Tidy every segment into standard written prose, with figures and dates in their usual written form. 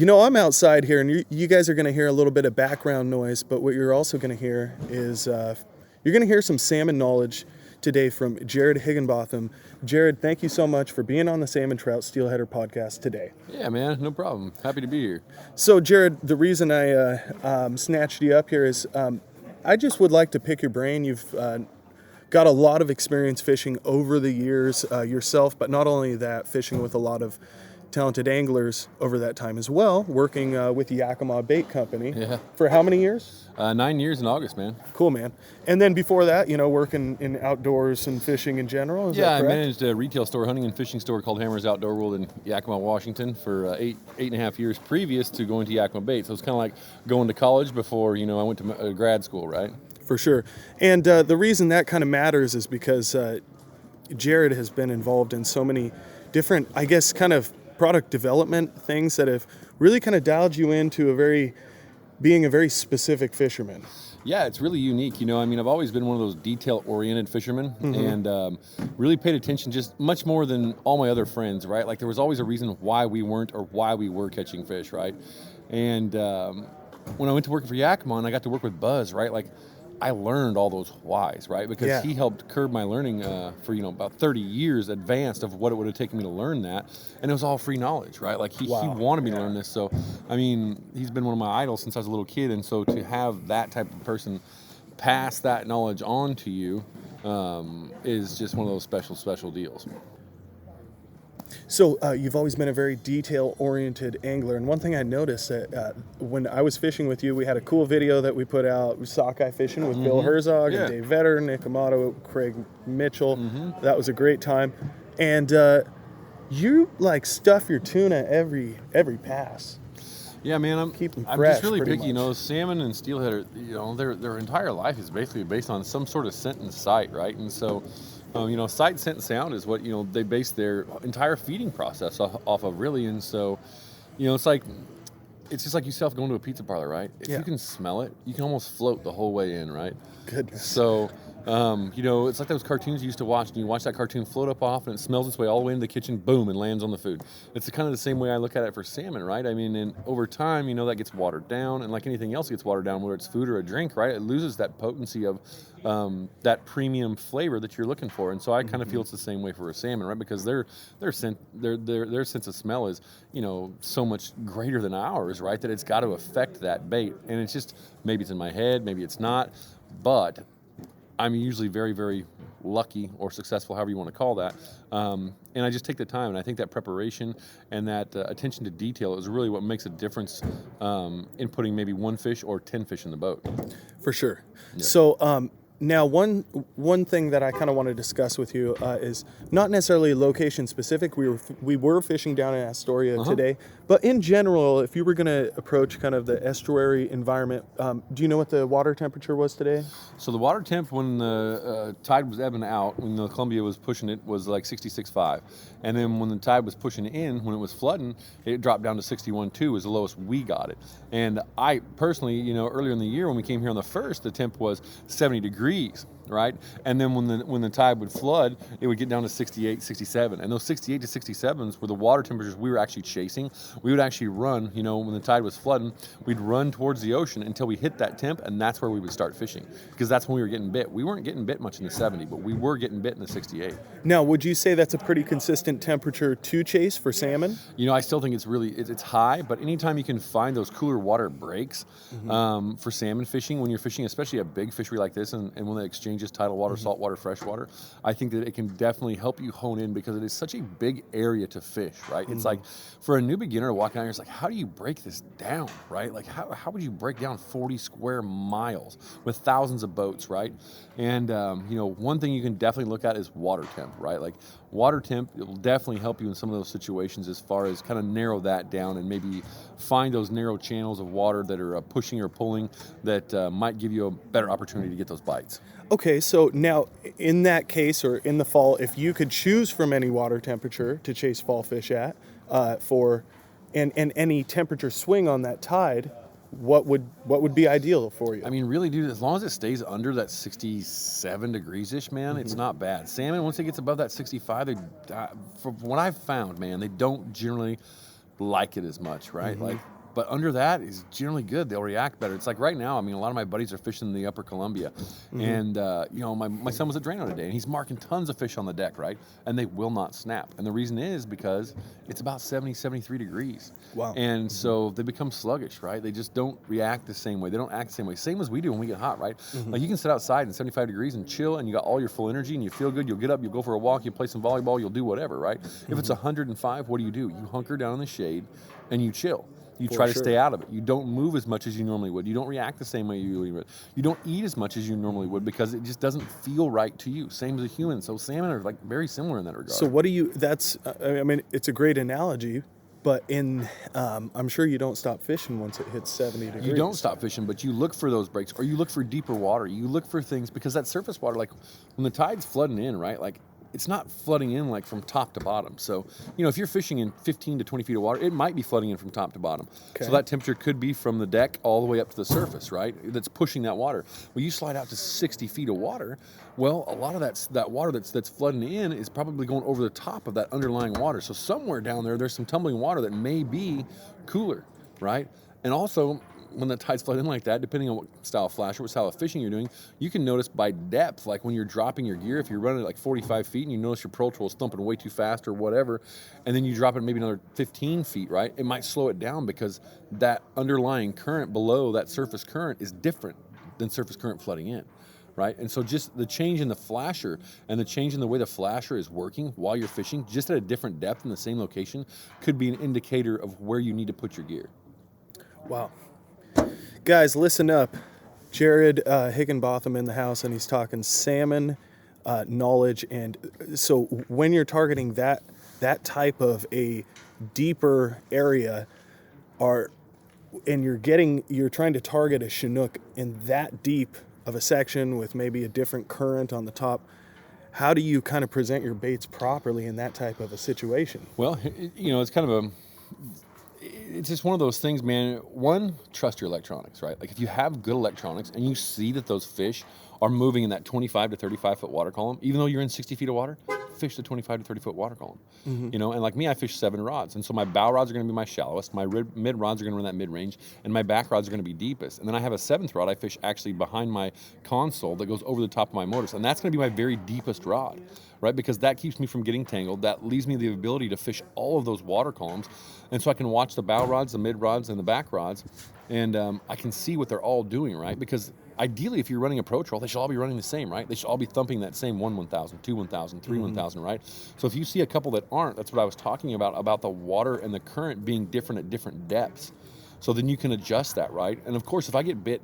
I'm outside here, and you guys are going to hear a little bit of background noise, but what you're also going to hear is you're going to hear some salmon knowledge today from Jarod Higginbotham. Jarod, thank you so much for being on the Salmon Trout Steelheader podcast today. Yeah, man, no problem. Happy to be here. So, Jarod, the reason I snatched you up here is I just would like to pick your brain. You've got a lot of experience fishing over the years yourself, but not only that, fishing with a lot of talented anglers over that time as well, working with the Yakima Bait Company. Yeah. For how many years? 9 years in August, man. Cool, man. And then before that, working in outdoors and fishing in general, is that I correct? managed a retail store, hunting and fishing store called Hammers Outdoor World in Yakima, Washington for eight and a half years previous to going to Yakima Bait. So it's kind of like going to college before, I went to grad school, right? For sure. And the reason that kind of matters is because Jarod has been involved in so many different, I guess, kind of product development things that have really kind of dialed you into being a very specific fisherman. Yeah, it's really unique. I've always been one of those detail-oriented fishermen and really paid attention just much more than all my other friends, right? Like there was always a reason why we weren't or why we were catching fish, right? And when I went to work for Yakima and I got to work with Buzz, right? Like I learned all those whys, right? Because he helped curb my learning for, about 30 years advanced of what it would have taken me to learn that. And it was all free knowledge, right? Like he wanted me to learn this. So, he's been one of my idols since I was a little kid. And so to have that type of person pass that knowledge on to you is just one of those special deals. So you've always been a very detail-oriented angler, and one thing I noticed that when I was fishing with you, we had a cool video that we put out, sockeye fishing with Bill Herzog and Dave Vetter, Nick Amato, Craig Mitchell. That was a great time. And you stuff your tuna every pass. Yeah, man, I'm fresh, just really picky. much. Salmon and steelhead are, their entire life is basically based on some sort of scent and sight, right? And so, sight, scent, and sound is what, they base their entire feeding process off of, really. And so, it's just like yourself going to a pizza parlor, right? If you can smell it, you can almost float the whole way in, right? Goodness. So, it's like those cartoons you used to watch, and you watch that cartoon float up off, and it smells its way all the way into the kitchen, boom, and lands on the food. It's kind of the same way I look at it for salmon, right? And over time, that gets watered down, and like anything else gets watered down, whether it's food or a drink, right? It loses that potency of that premium flavor that you're looking for. And so I kind of feel it's the same way for a salmon, right? Because their sense of smell is, so much greater than ours, right? That it's got to affect that bait. And it's just, maybe it's in my head, maybe it's not, but I'm usually very, very lucky or successful, however you want to call that. And I just take the time, and I think that preparation and that attention to detail is really what makes a difference in putting maybe one fish or 10 fish in the boat. For sure. Yeah. So now one thing that I kind of want to discuss with you is not necessarily location specific. We were fishing down in Astoria today, but in general, if you were going to approach kind of the estuary environment, do you know what the water temperature was today? So the water temp when the tide was ebbing out, when the Columbia was pushing it, was like 66.5. And then when the tide was pushing in, when it was flooding, it dropped down to 61.2 was the lowest we got it. And I personally, earlier in the year when we came here on the 1st, the temp was 70 degrees, right? And then when the tide would flood, it would get down to 68, 67. And those 68 to 67s were the water temperatures we were actually chasing. We would actually run, when the tide was flooding, we'd run towards the ocean until we hit that temp, and that's where we would start fishing, because that's when we were getting bit. We weren't getting bit much in the 70, but we were getting bit in the 68. Now, would you say that's a pretty consistent temperature to chase for salmon? I still think it's high, but anytime you can find those cooler water breaks for salmon fishing, when you're fishing, especially a big fishery like this, and when they exchanges tidal water, saltwater, freshwater, I think that it can definitely help you hone in, because it is such a big area to fish, right? It's like, for a new beginner to walk out here, it's like, how do you break this down, right? Like, how would you break down 40 square miles with thousands of boats, right? And, one thing you can definitely look at is water temp, right? Like, water temp, it will definitely help you in some of those situations as far as kind of narrow that down and maybe find those narrow channels of water that are pushing or pulling that might give you a better opportunity to get those bites. Okay, so now in that case, or in the fall, if you could choose from any water temperature to chase fall fish at and any temperature swing on that tide, what would be ideal for you? Really, dude, as long as it stays under that 67 degrees-ish, man, it's not bad. Salmon, once it gets above that 65, from what I've found, man, they don't generally like it as much, right? Like, but under that is generally good. They'll react better. It's like right now, I mean, a lot of my buddies are fishing in the upper Columbia. And, you know, my son was at Drano today, and he's marking tons of fish on the deck, right? And they will not snap. And the reason is because it's about 70, 73 degrees. Wow. And so they become sluggish, right? They just don't react the same way. They don't act the same way. Same as we do when we get hot, right? Like you can sit outside in 75 degrees and chill, and you got all your full energy, and you feel good. You'll get up, you'll go for a walk, you'll play some volleyball, you'll do whatever, right? If it's 105, what do? You hunker down in the shade, and you chill. You try to stay out of it. You don't move as much as you normally would. You don't react the same way you usually would. You don't eat as much as you normally would because it just doesn't feel right to you. Same as a human. So salmon are like very similar in that regard. So what do you, that's, I mean, it's a great analogy, but I'm sure you don't stop fishing once it hits 70 degrees. You don't stop fishing, but you look for those breaks, or you look for deeper water. You look for things, because that surface water, like when the tide's flooding in, right, like it's not flooding in like from top to bottom. So, you know, if you're fishing in 15 to 20 feet of water, it might be flooding in from top to bottom. Okay. So that temperature could be from the deck all the way up to the surface, right? That's pushing that water. When you slide out to 60 feet of water, well, a lot of that water that's flooding in is probably going over the top of that underlying water. So somewhere down there's some tumbling water that may be cooler, right? And also, when the tides flood in like that, depending on what style of flash or what style of fishing you're doing, you can notice by depth, like when you're dropping your gear, if you're running at like 45 feet and you notice your pro troll is thumping way too fast or whatever, and then you drop it maybe another 15 feet, right? It might slow it down because that underlying current below that surface current is different than surface current flooding in, right? And so just the change in the flasher and the change in the way the flasher is working while you're fishing, just at a different depth in the same location, could be an indicator of where you need to put your gear. Wow. Guys, listen up. Jarod Higginbotham in the house, and he's talking salmon knowledge. And so when you're targeting that type of a deeper area, and you're trying to target a Chinook in that deep of a section with maybe a different current on the top, how do you kind of present your baits properly in that type of a situation? Well, you know, it's kind of it's just one of those things, man. One, trust your electronics, right? Like if you have good electronics and you see that those fish are moving in that 25 to 35 foot water column, even though you're in 60 feet of water, fish the 25 to 30 foot water column. You know, and like me, I fish 7 rods. And so my bow rods are going to be my shallowest, my mid rods are going to run that mid range, and my back rods are going to be deepest. And then I have a 7th rod I fish actually behind my console that goes over the top of my motors. And that's going to be my very deepest rod, right? Because that keeps me from getting tangled. That leaves me the ability to fish all of those water columns. And so I can watch the bow rods, the mid rods, and the back rods, and I can see what they're all doing, right? Because ideally, if you're running a pro troll, they should all be running the same, right? They should all be thumping that same 1 1000, 2 1000, 3 1000, right? So if you see a couple that aren't, that's what I was talking about the water and the current being different at different depths. So then you can adjust that, right? And of course, if I get bit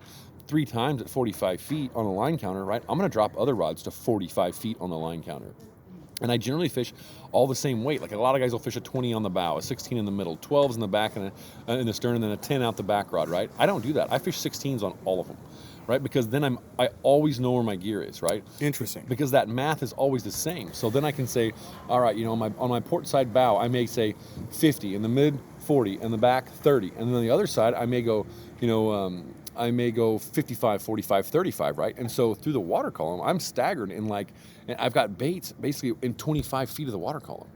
3 times at 45 feet on a line counter, right, I'm going to drop other rods to 45 feet on the line counter. And I generally fish all the same weight. Like a lot of guys will fish a 20 on the bow, a 16 in the middle, 12s in the back and in the stern, and then a 10 out the back rod, right? I don't do that. I fish 16s on all of them, right? Because then I always know where my gear is, right? Interesting. Because that math is always the same. So then I can say, all right, you know, on my port side bow, I may say 50, in the mid 40, and the back 30. And then on the other side, I may go, you know, I may go 55, 45, 35, right? And so through the water column, I'm staggered in like, and I've got baits basically in 25 feet of the water column,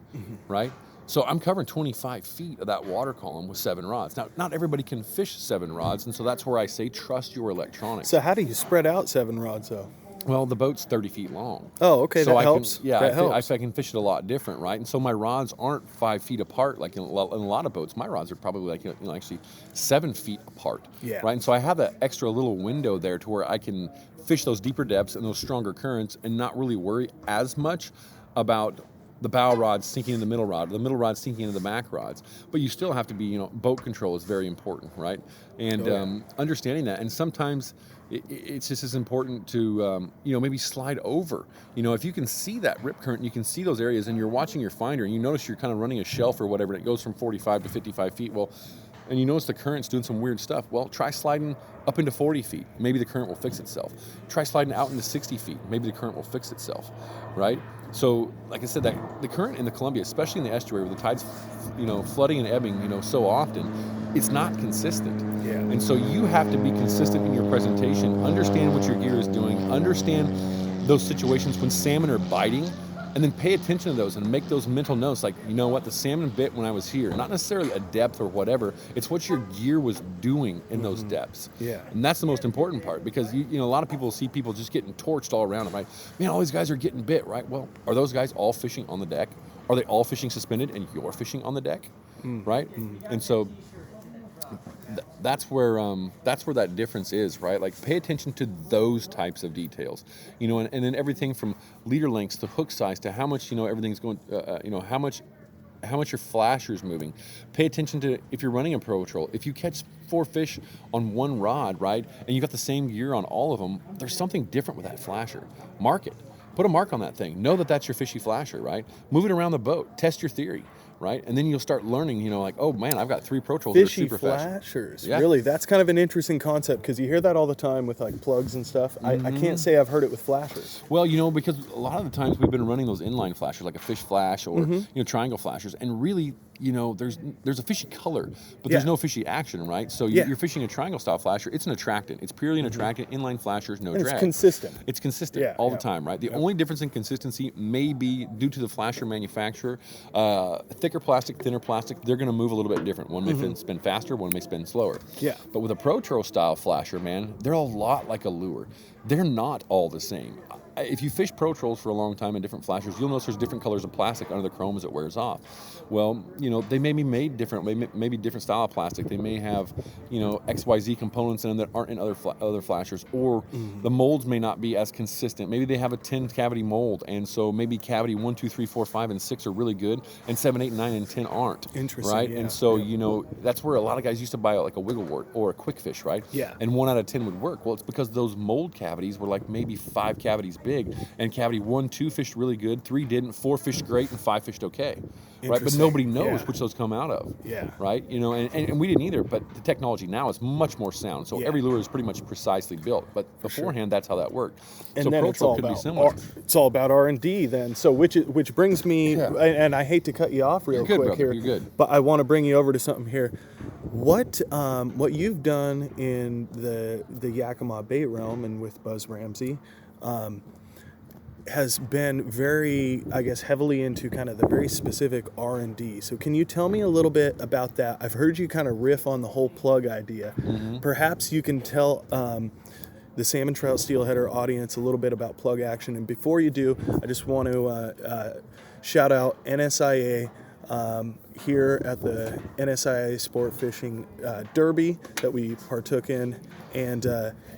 right? So I'm covering 25 feet of that water column with 7 rods. Now, not everybody can fish 7 rods, and so that's where I say trust your electronics. So how do you spread out 7 rods, though? Well, the boat's 30 feet long. Oh, okay, so that helps. I can fish it a lot different, right? And so my rods aren't 5 feet apart like in a lot of boats. My rods are probably like, you know, actually 7 feet apart, right? And so I have that extra little window there to where I can fish those deeper depths and those stronger currents and not really worry as much about the bow rod sinking in the middle rod, or the middle rod sinking into the back rods. But you still have to be, you know, boat control is very important, right? And understanding that. And sometimes it's just as important to, you know, maybe slide over. You know, if you can see that rip current, you can see those areas, and you're watching your finder, and you notice you're kind of running a shelf or whatever, and it goes from 45 to 55 feet. Well, and you notice the current's doing some weird stuff. Well, try sliding up into 40 feet. Maybe the current will fix itself. Try sliding out into 60 feet. Maybe the current will fix itself, right? So, like I said, that the current in the Columbia, especially in the estuary where the tide's, you know, flooding and ebbing, you know, so often, it's not consistent. Yeah. And so you have to be consistent in your presentation, understand what your gear is doing, understand those situations when salmon are biting. And then pay attention to those and make those mental notes. Like, you know what, the salmon bit when I was here, not necessarily a depth or whatever, it's what your gear was doing in those depths. Yeah. And that's the most important part, because you know, a lot of people see people just getting torched all around them, right? Man, all these guys are getting bit, right? Well, are those guys all fishing on the deck? Are they all fishing suspended and you're fishing on the deck? Right? And so that's where that difference is, right? Like, pay attention to those types of details, you know, and then everything from leader lengths to hook size to how much, you know, everything's going, you know, how much your flasher's moving. Pay attention to if you're running a pro troll. If you catch 4 fish on one rod, right, and you got the same gear on all of them, there's something different with that flasher. Mark it. Put a mark on that thing. Know that that's your fishy flasher, right? Move it around the boat. Test your theory, right? And then you'll start learning, you know, like, oh man, I've got 3 pro trolls that are super flashers. Yeah. Really, that's kind of an interesting concept, because you hear that all the time with like plugs and stuff. I can't say I've heard it with flashers. Well, you know, because a lot of the times we've been running those inline flashers, like a fish flash or you know, triangle flashers, and really, you know, there's a fishy color, but there's no fishy action, right? So you're fishing a triangle style flasher. It's an attractant. It's purely an attractant. Inline flashers, no And drag. it's consistent. It's consistent all the time, right? The only difference in consistency may be due to the flasher manufacturer. Thicker plastic, thinner plastic, they're going to move a little bit different. One may spin faster, one may spin slower. Yeah. But with a Pro Tro style flasher, man, they're a lot like a lure. They're not all the same. If you fish Pro Trolls for a long time in different flashers, you'll notice there's different colors of plastic under the chrome as it wears off. Well, you know, they may be made different, maybe different style of plastic. They may have, you know, XYZ components in them that aren't in other flashers, or the molds may not be as consistent. Maybe they have a 10 cavity mold, and so maybe cavity 1, 2, 3, 4, 5, and 6 are really good, and 7, 8, 9, and 10 aren't. Interesting. Right? And so, you know, that's where a lot of guys used to buy like a wiggle wart or a quick fish, right? Yeah. And 1 out of 10 would work. Well, it's because those mold cavities were like maybe 5 cavities big, and cavity 1, 2 fished really good, 3 didn't, 4 fished great, and 5 fished okay. Right? But nobody knows which those come out of. Yeah. Right? You know, and we didn't either, but the technology now is much more sound. So every lure is pretty much precisely built. But beforehand, that's how that worked. And so then Pro it's Troll all could be about similar. it's all about R&D then. So which brings me, and I hate to cut you off real You're good, quick brother. here, You're good. but I want to bring you over to something here. What you've done in the Yakima bait realm and with Buzz Ramsey has been very, I guess, heavily into kind of the very specific R&D. So can you tell me a little bit about that? I've heard you kind of riff on the whole plug idea. Perhaps you can tell the salmon trout steelheader audience a little bit about plug action. And before you do, I just want to shout out NSIA here at the NSIA Sport Fishing Derby that we partook in. And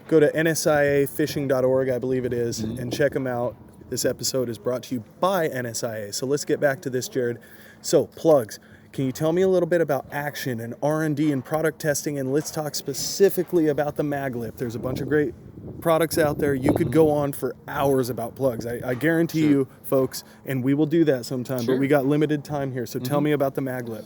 go to nsiafishing.org, I believe it is, and check them out. This episode is brought to you by NSIA. So let's get back to this, Jarod. So plugs. Can you tell me a little bit about action and R&D and product testing? And let's talk specifically about the Mag Lip. There's a bunch of great products out there. You could go on for hours about plugs. I guarantee you, folks, and we will do that sometime, but we got limited time here. So tell me about the Mag Lip.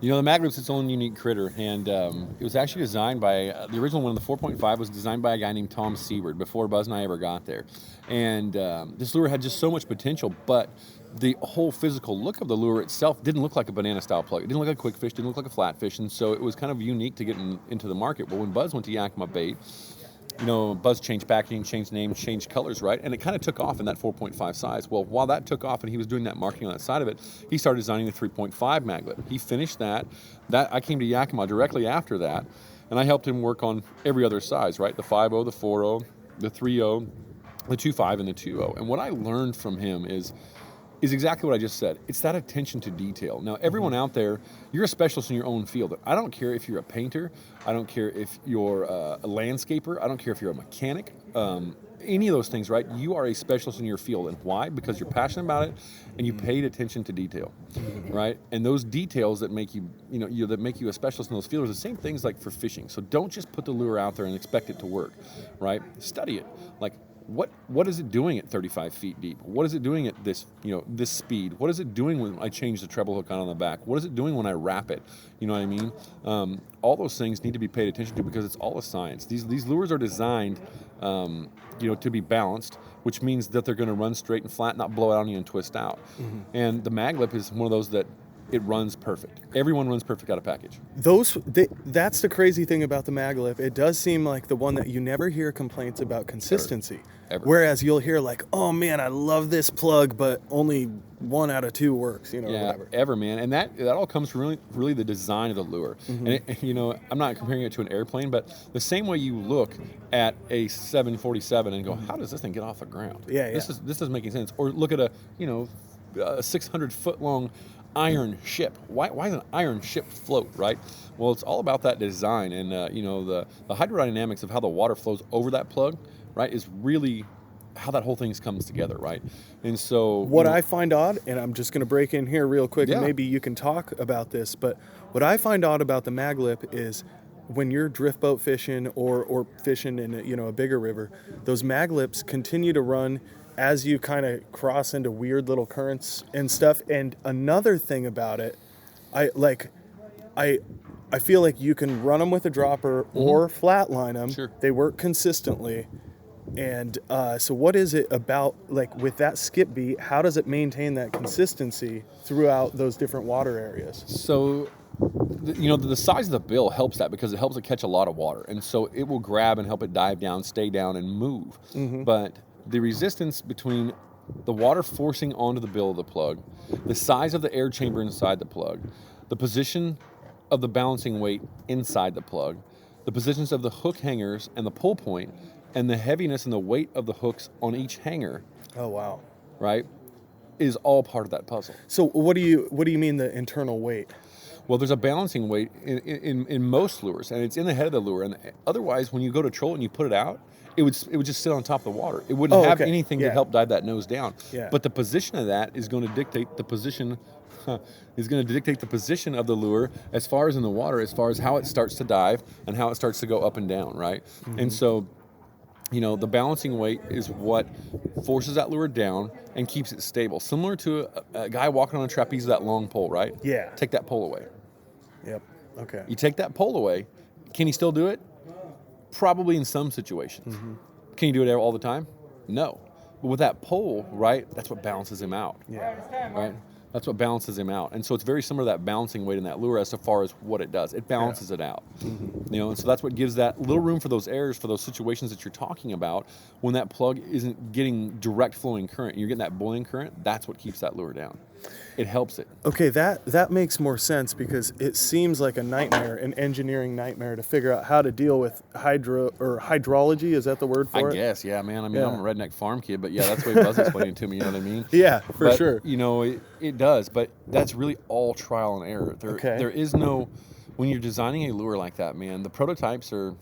You know, the Mag Lip's its own unique critter, and it was actually designed by, the original one, the 4.5, was designed by a guy named Tom Seward before Buzz and I ever got there. And this lure had just so much potential, but the whole physical look of the lure itself didn't look like a banana-style plug. It didn't look like a quick fish, didn't look like a flat fish, and so it was kind of unique to get into the market. Well, when Buzz went to Yakima Bait, you know, Buzz changed packaging, changed names, changed colors, right? And it kind of took off in that 4.5 size. Well, while that took off and he was doing that marketing on that side of it, he started designing the 3.5 Mag Lip. He finished that. I came to Yakima directly after that, and I helped him work on every other size, right? The 5.0, the 4.0, the 3.0, the 2.5, and the 2.0. And what I learned from him is exactly what I just said. It's that attention to detail. Now, everyone out there, you're a specialist in your own field. I don't care if you're a painter. I don't care if you're a landscaper. I don't care if you're a mechanic. Any of those things, right? You are a specialist in your field. And why? Because you're passionate about it and you paid attention to detail, right? And those details that make you, that make you a specialist in those fields are the same things like for fishing. So don't just put the lure out there and expect it to work, right? Study it. Like, what is it doing at 35 feet deep? What is it doing at this speed? What is it doing when I change the treble hook on the back? What is it doing when I wrap it? You know what I mean? All those things need to be paid attention to because it's all a science. These lures are designed, to be balanced, which means that they're going to run straight and flat, not blow out on you and twist out. And the Mag Lip is one of those that it runs perfect. Everyone runs perfect out of package. That's the crazy thing about the Mag Lip. It does seem like the one that you never hear complaints about consistency. Ever. Whereas you'll hear like, oh man, I love this plug, but only 1 out of 2 works, or whatever. Ever, man. And that all comes from really the design of the lure. And I'm not comparing it to an airplane, but the same way you look at a 747 and go, how does this thing get off the ground? This doesn't make any sense. Or look at a 600-foot long iron ship. Why does an iron ship float, right? Well, it's all about that design, and the hydrodynamics of how the water flows over that plug, right, is really how that whole thing comes together, right? And so what I find odd, and I'm just going to break in here real quick, and maybe you can talk about this, but what I find odd about the Mag Lip is when you're drift boat fishing or fishing in a bigger river, those Mag Lips continue to run as you kind of cross into weird little currents and stuff. And another thing about it, I feel like you can run them with a dropper or flatline them. Sure. They work consistently. And so what is it about, like with that skip beat, how does it maintain that consistency throughout those different water areas? So, the size of the bill helps that because it helps it catch a lot of water. And so it will grab and help it dive down, stay down, and move. But the resistance between the water forcing onto the bill of the plug, the size of the air chamber inside the plug, the position of the balancing weight inside the plug, the positions of the hook hangers and the pull point, and the heaviness and the weight of the hooks on each hanger. Oh, wow. Right? Is all part of that puzzle. So what do you mean the internal weight? Well, there's a balancing weight in most lures, and it's in the head of the lure. And otherwise, when you go to troll it and you put it out, it would just sit on top of the water. It wouldn't have anything to help dive that nose down. Yeah. But the position of that is going to dictate the position. Is going to dictate the position of the lure as far as in the water, as far as how it starts to dive and how it starts to go up and down, right? And so, the balancing weight is what forces that lure down and keeps it stable. Similar to a guy walking on a trapeze with that long pole, right? Yeah. Take that pole away. Yep. Okay. You take that pole away, can he still do it? Probably in some situations. Can you do it all the time? No. But with that pole, right, that's what balances him out. Yeah. Right? That's what balances him out. And so it's very similar to that balancing weight in that lure as far as what it does. It balances it out. And so that's what gives that little room for those errors, for those situations that you're talking about. When that plug isn't getting direct flowing current, you're getting that boiling current, that's what keeps that lure down. It helps it. Okay, that makes more sense because it seems like a nightmare, an engineering nightmare to figure out how to deal with hydrology. Is that the word for it? I guess, yeah, man. I mean, I'm a redneck farm kid, but yeah, that's the way Buzz explained it to me, you know what I mean? Yeah, for sure. It does, but that's really all trial and error. There is no, when you're designing a lure like that, man, the prototypes are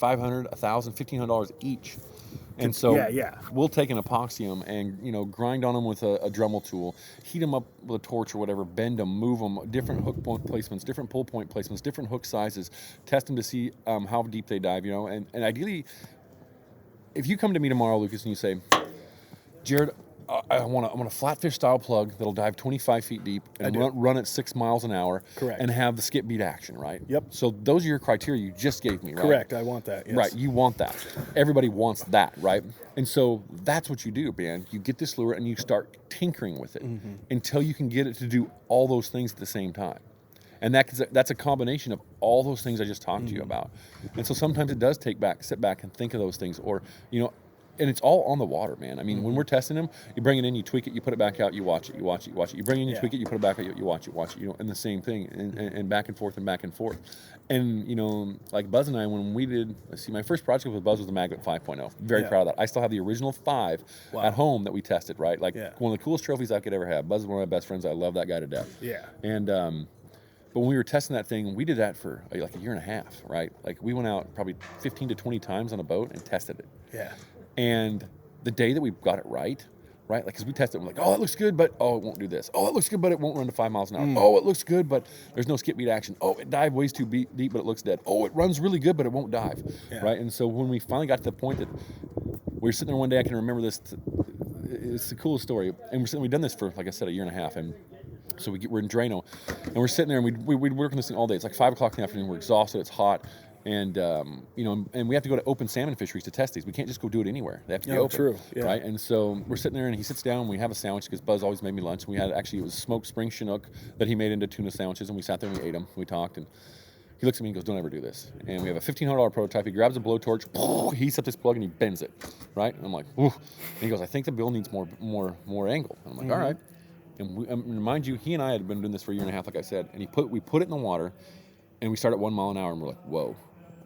$500, $1,000, $1,500 each. And so we'll take an epoxy them and, grind on them with a Dremel tool, heat them up with a torch or whatever, bend them, move them, different hook point placements, different pull point placements, different hook sizes, test them to see how deep they dive, and ideally, if you come to me tomorrow, Lucas, and you say, Jarod, I want a flatfish style plug that'll dive 25 feet deep and run at 6 miles an hour. Correct. And have the skip beat action, right? Yep. So those are your criteria you just gave me, right? Correct. I want that. Yes. Right. You want that. Everybody wants that, right? And so that's what you do, man. You get this lure and you start tinkering with it until you can get it to do all those things at the same time. And that's a combination of all those things I just talked to you about. And so sometimes it does sit back and think of those things, or, and it's all on the water, man. I mean, when we're testing them, you bring it in, you tweak it, you put it back out, you watch it, you watch it, you watch it. You bring it in, you tweak it, you put it back out, you watch it, and the same thing, and back and forth and back and forth. And, like Buzz and I, when we did, my first project with Buzz was the Mag Lip 5.0. Very proud of that. I still have the original 5 at home that we tested, right? Like one of the coolest trophies I could ever have. Buzz is one of my best friends. I love that guy to death. Yeah. And, but when we were testing that thing, we did that for like a year and a half, right? Like we went out probably 15 to 20 times on a boat and tested it. Yeah. And the day that we got it right, like, because we tested it, we're like, oh, it looks good, but, it won't do this. Oh, it looks good, but it won't run to 5 miles an hour. Oh, it looks good, but there's no skip beat action. Oh, it dived ways too deep, but it looks dead. Oh, it runs really good, but it won't dive, right? And so when we finally got to the point that we were sitting there one day, I can remember this, it's the coolest story. And we've done this for, like I said, a year and a half. And so we're in Drano, and we're sitting there, and we'd work on this thing all day. It's like 5 o'clock in the afternoon. We're exhausted. It's hot, And you know, and we have to go to open salmon fisheries to test these. We can't just go do it anywhere. They have to be open. True. Yeah. Right. And so we're sitting there, and he sits down. And we have a sandwich because Buzz always made me lunch. We had it was smoked spring Chinook that he made into tuna sandwiches, and we sat there and we ate them. We talked, and he looks at me and goes, "Don't ever do this." And we have a $1,500 prototype. He grabs a blowtorch, he heats up this plug, and he bends it. Right. And I'm like, "Ooh." And he goes, "I think the bill needs more angle." And I'm like, "All right." And mind you, he and I had been doing this for a year and a half, like I said. And we put it in the water, and we start at 1 mile an hour, and we're like, "Whoa,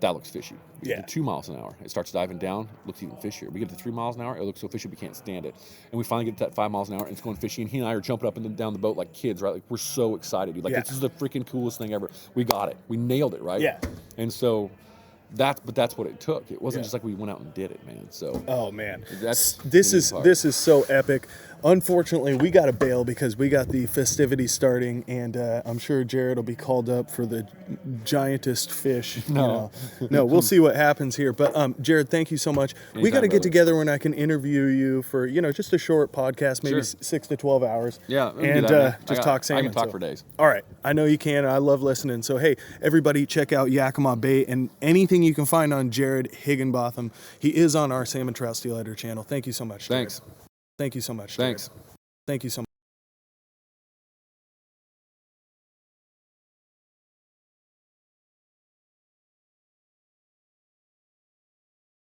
that looks fishy." We get to 2 miles an hour, it starts diving down, looks even fishier. We get to 3 miles an hour, it looks so fishy we can't stand it. And we finally get to that 5 miles an hour, and it's going fishy. And he and I are jumping up and down the boat like kids, right? Like, we're so excited, dude. Like, this is the freaking coolest thing ever. We got it. We nailed it, right? Yeah. And so that's what it took. It wasn't just like we went out and did it, man. So This is so epic. Unfortunately, we got to bail because we got the festivities starting, and I'm sure Jarod will be called up for the giantest fish. No, we'll see what happens here. But Jarod, thank you so much. Anytime, we got to get brother. together when I can interview you for just a short podcast, maybe 6 to 12 hours. Yeah, we can and do that, just talk salmon. I can talk for days. All right, I know you can. I love listening. So hey, everybody, check out Yakima Bait and anything you can find on Jarod Higginbotham. He is on our Salmon Trout Steelheader channel. Thank you so much, Jarod. Thanks. Thank you so much, Jarod. Thanks. Thank you so much.